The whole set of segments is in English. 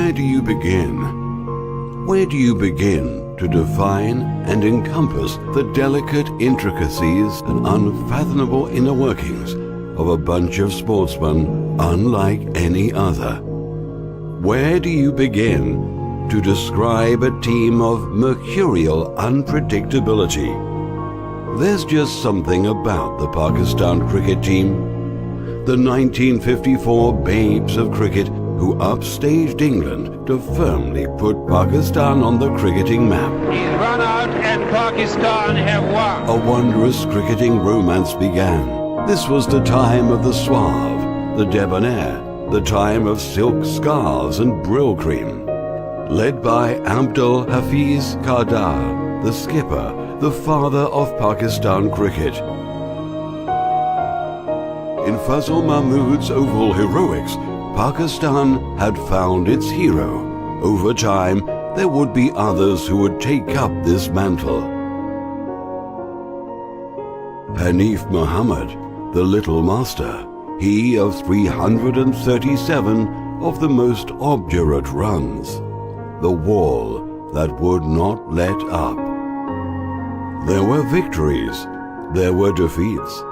Where do you begin? Where do you begin to define and encompass the delicate intricacies and unfathomable inner workings of a bunch of sportsmen unlike any other? Where do you begin to describe a team of mercurial unpredictability? There's just something about the Pakistan cricket team. The 1954 babes of cricket who upstaged England to firmly put Pakistan on the cricketing map. He's run out and Pakistan have won. A wondrous cricketing romance began. This was the time of the suave, the debonair, the time of silk scarves and brill cream. Led by Abdul Hafiz Kardar, the skipper, the father of Pakistan cricket. In Fazl Mahmood's oval heroics, Pakistan had found its hero. Over time, there would be others who would take up this mantle. Hanif Muhammad, the Little Master, he of 337 of the most obdurate runs, the wall that would not let up. There were victories, there were defeats,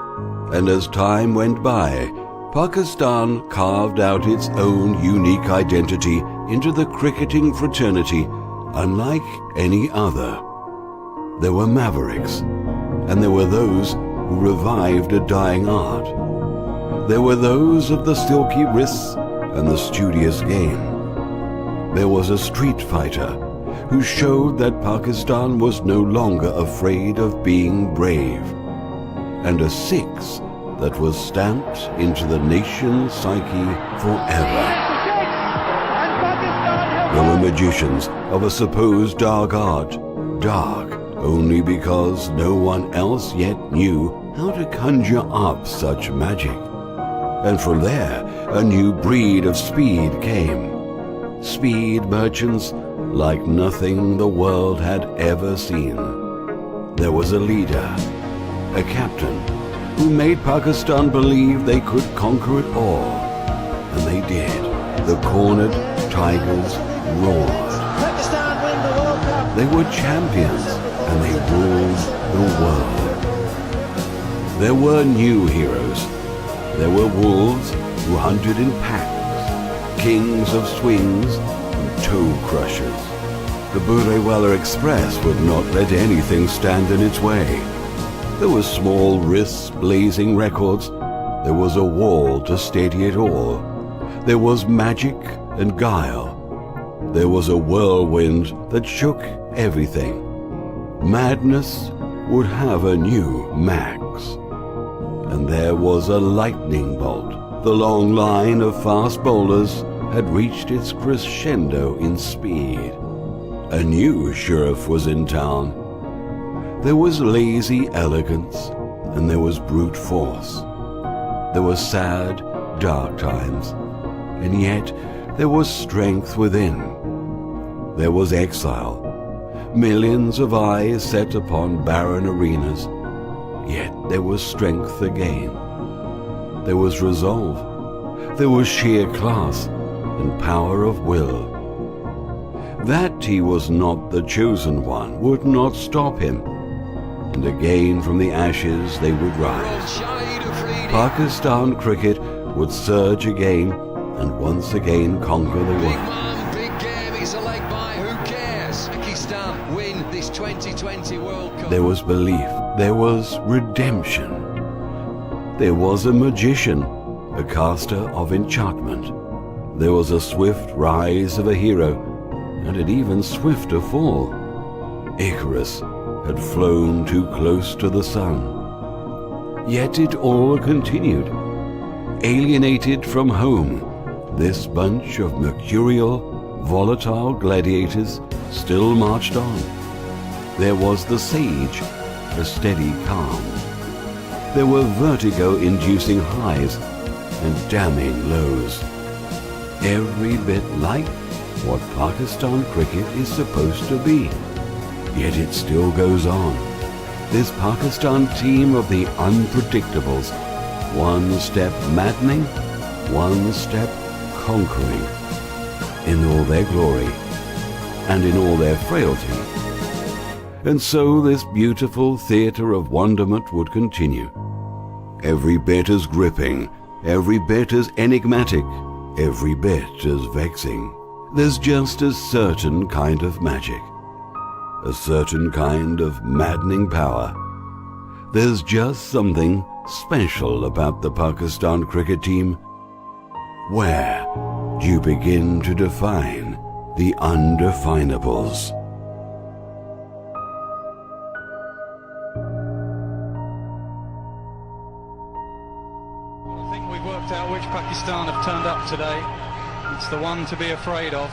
and as time went by, Pakistan carved out its own unique identity into the cricketing fraternity unlike any other. There were mavericks, and there were those who revived a dying art. There were those of the silky wrists and the studious game. There was a street fighter who showed that Pakistan was no longer afraid of being brave, and a six that was stamped into the nation's psyche forever. There were magicians of a supposed dark art, dark only because no one else yet knew how to conjure up such magic. And from there, a new breed of speed came. Speed merchants like nothing the world had ever seen. There was a leader, a captain, who made Pakistan believe they could conquer it all. And they did. The cornered tigers roared. Pakistan win the World Cup. They were champions, and they ruled the world. There were new heroes. There were wolves who hunted in packs, kings of swings and toe crushers. The Burewala Express would not let anything stand in its way. There were small wrists blazing records. There was a wall to steady it all. There was magic and guile. There was a whirlwind that shook everything. Madness would have a new max. And there was a lightning bolt. The long line of fast bowlers had reached its crescendo in speed. A new sheriff was in town. There was lazy elegance, and there was brute force. There were sad, dark times, and yet there was strength within. There was exile, millions of eyes set upon barren arenas, yet there was strength again. There was resolve, there was sheer class and power of will. That he was not the chosen one would not stop him. And again from the ashes they would rise. Pakistan cricket would surge again and once again conquer the world. Big game, it's a leg by, who cares? Pakistan win this 2020 World Cup. There was belief, there was redemption. There was a magician, a caster of enchantment. There was a swift rise of a hero, and an even swifter fall. Icarus had flown too close to the sun. Yet it all continued. Alienated from home, this bunch of mercurial, volatile gladiators still marched on. There was the sage, a steady calm. There were vertigo-inducing highs and damning lows. Every bit like what Pakistan cricket is supposed to be. Yet it still goes on. This Pakistan team of the unpredictables, one step maddening, one step conquering. in all their glory and in all their frailty. And so this beautiful theatre of wonderment would continue, every bit as gripping, every bit as enigmatic, every bit as vexing. There's just a certain kind of magic, a certain kind of maddening power. There's just something special about the Pakistan cricket team. Where do you begin to define the undefinables? I think we've worked out which Pakistan have turned up today. It's the one to be afraid of.